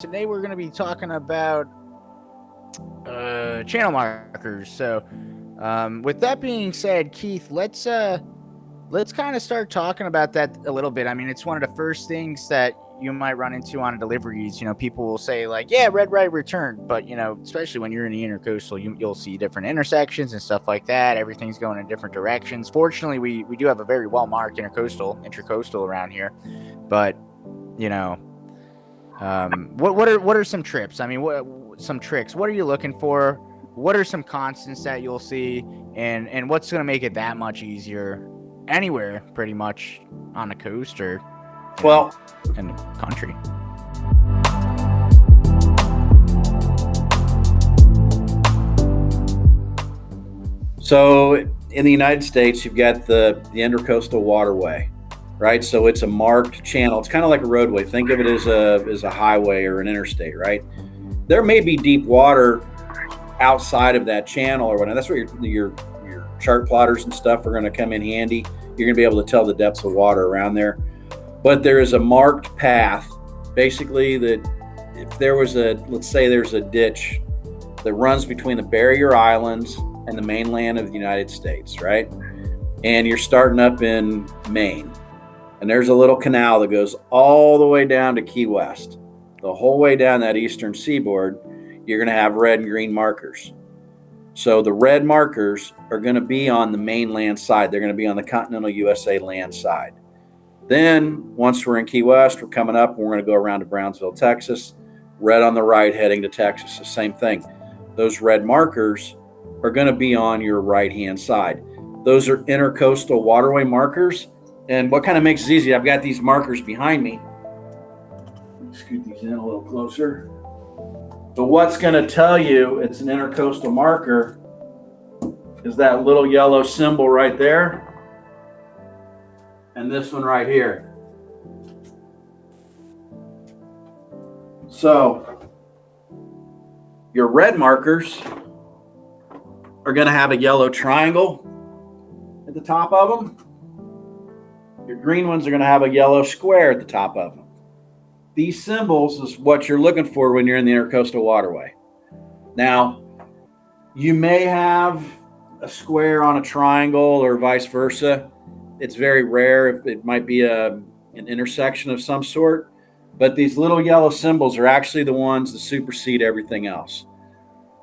Today we're going to be talking about channel markers. So, with that being said, Keith, let's kind of start talking about that a little bit. I mean, it's one of the first things that you might run into on deliveries. People will say like, "Yeah, red right return," but especially when you're in the intercoastal, you'll see different intersections and stuff like that. Everything's going in different directions. Fortunately, we do have a very well marked intracoastal around here, but you know. What are some trips? I mean, what some tricks? What are you looking for? What are some constants that you'll see, and what's going to make it that much easier anywhere, pretty much on the coast or Well, in the country? so in the United States, you've got the intercoastal waterway, right? So it's a marked channel. It's kind of like a roadway. Think of it as a highway or an interstate, right? There may be deep water outside of that channel or whatnot. That's where your chart plotters and stuff are going to come in handy. You're going to be able to tell the depths of water around there. But there is a marked path, basically, that if there was let's say there's a ditch that runs between the barrier islands and the mainland of the United States, right? And you're starting up in Maine, and there's a little canal that goes all the way down to Key West. The whole way down that eastern seaboard, you're going to have red and green markers. So the red markers are going to be on the mainland side. They're going to be on the continental USA land side. Then once we're in Key West, we're coming up and we're going to go around to Brownsville, Texas. Red on the right heading to Texas, the same thing. Those red markers are going to be on your right-hand side. Those are intercoastal waterway markers. And what kind of makes it easy, I've got these markers behind me. Let me scoot these in a little closer. So what's going to tell you it's an intercoastal marker is that little yellow symbol right there and this one right here. So your red markers are going to have a yellow triangle at the top of them. Your green ones are going to have a yellow square at the top of them. These symbols is what you're looking for when you're in the intercoastal waterway. Now, you may have a square on a triangle or vice versa. It's very rare. It might be an intersection of some sort, but these little yellow symbols are actually the ones that supersede everything else.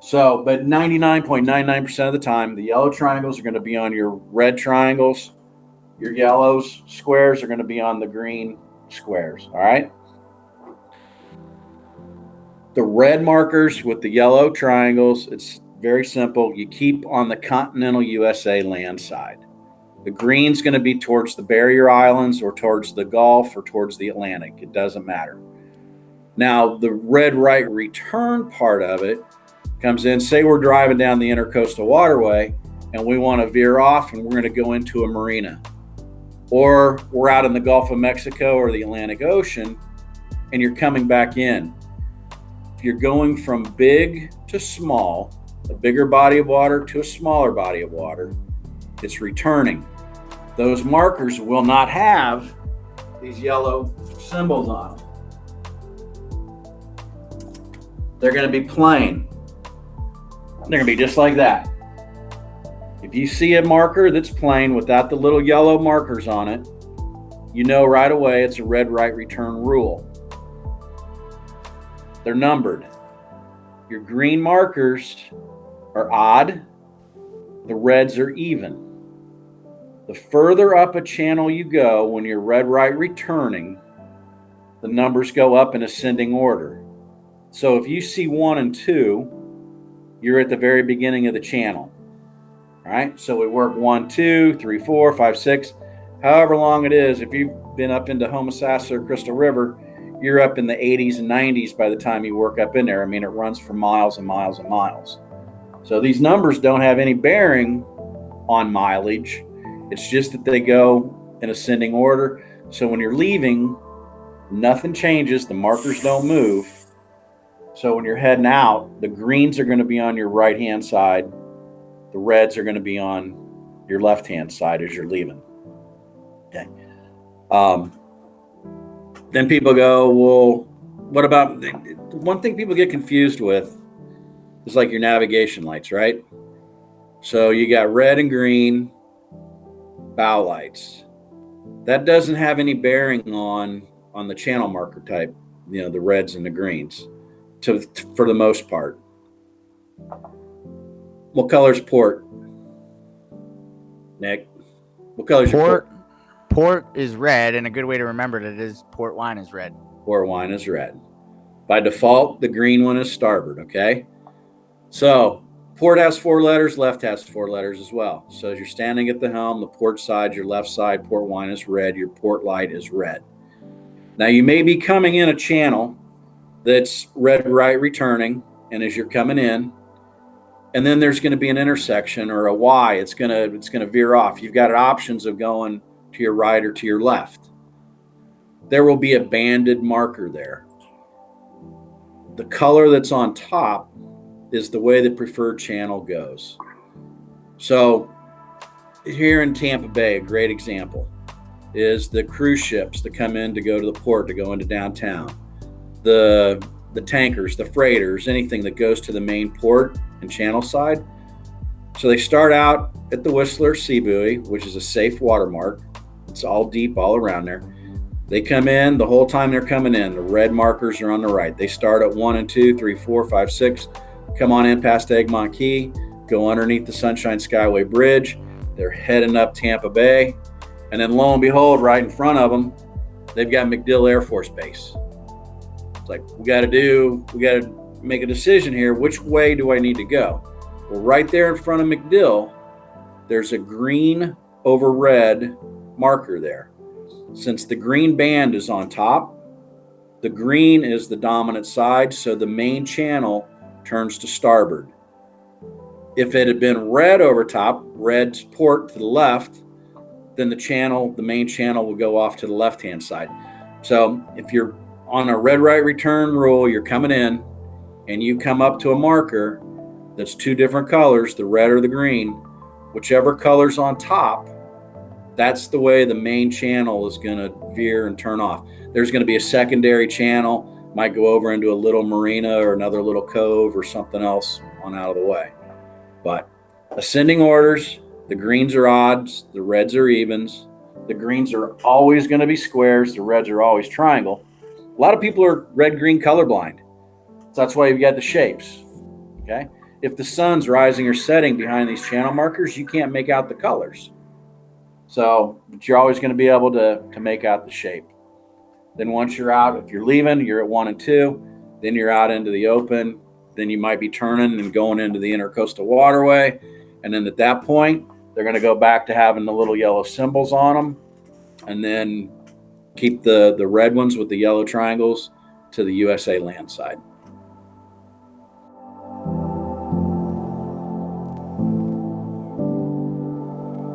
So, but 99.99% of the time, the yellow triangles are going to be on your red triangles. Your yellows squares are going to be on the green squares. All right. The red markers with the yellow triangles, it's very simple. You keep on the continental USA land side. The green's going to be towards the barrier islands or towards the Gulf or towards the Atlantic. It doesn't matter. Now, the red right return part of it comes in. Say we're driving down the intercoastal waterway and we want to veer off and we're going to go into a marina. Or we're out in the Gulf of Mexico or the Atlantic Ocean and you're coming back in. If you're going from big to small, a bigger body of water to a smaller body of water, it's returning. Those markers will not have these yellow symbols on them. They're going to be plain. They're going to be just like that. If you see a marker that's plain without the little yellow markers on it, you know right away it's a red right return rule. They're numbered. Your green markers are odd. The reds are even. The further up a channel you go when you're red right returning, the numbers go up in ascending order. So if you see 1 and 2, you're at the very beginning of the channel. All right, so we work 1, 2, 3, 4, 5, 6, however long it is. If you've been up into Homosassa or Crystal River, you're up in the 80s and 90s by the time you work up in there. I mean, it runs for miles and miles and miles. So these numbers don't have any bearing on mileage. It's just that they go in ascending order. So when you're leaving, nothing changes. The markers don't move. So when you're heading out, the greens are going to be on your right-hand side. The reds are going to be on your left-hand side as you're leaving. Okay. Then people go, well, What about one thing people get confused with is like your navigation lights, right? So you got red and green bow lights. That doesn't have any bearing on the channel marker type, the reds and the greens, for the most part. What color's port, Nick? What color's your port? Port is red, and a good way to remember it is port wine is red. Port wine is red. By default, the green one is starboard, okay? So port has 4 letters, left has 4 letters as well. So as you're standing at the helm, the port side, your left side, port wine is red, your port light is red. Now you may be coming in a channel that's red right returning, and as you're coming in, and then there's going to be an intersection or a Y, it's going to veer off. You've got options of going to your right or to your left. There will be a banded marker there. The color that's on top is the way the preferred channel goes. So here in Tampa Bay, a great example is the cruise ships that come in to go to the port, to go into downtown. The tankers, the freighters, anything that goes to the main port and channel side. So they start out at the Whistler Sea Buoy, which is a safe watermark. It's all deep all around there. They come in, the whole time they're coming in, the red markers are on the right. They start at 1 and 2, 3, 4, 5, 6, come on in past Egmont Key, go underneath the Sunshine Skyway Bridge. They're heading up Tampa Bay. And then lo and behold, right in front of them, they've got MacDill Air Force Base. It's like, we got to make a decision here. Which way do I need to go? Well, right there in front of MacDill, there's a green over red marker there. Since the green band is on top, the green is the dominant side, so the main channel turns to starboard. If it had been red over top, red's port to the left, then the main channel will go off to the left-hand side. So if you're on a red right return rule, you're coming in and you come up to a marker that's 2 different colors, the red or the green, whichever color's on top, that's the way the main channel is going to veer and turn off. There's going to be a secondary channel, might go over into a little marina or another little cove or something else on out of the way. But ascending orders, the greens are odds, the reds are evens. The greens are always going to be squares, the reds are always triangle. A lot of people are red-green colorblind. So that's why you've got the shapes, okay? If the sun's rising or setting behind these channel markers, you can't make out the colors. So, but you're always going to be able to make out the shape. Then once you're out, if you're leaving, you're at 1 and 2, then you're out into the open, then you might be turning and going into the intercoastal waterway. And then at that point, they're going to go back to having the little yellow symbols on them, and then keep the red ones with the yellow triangles to the USA land side.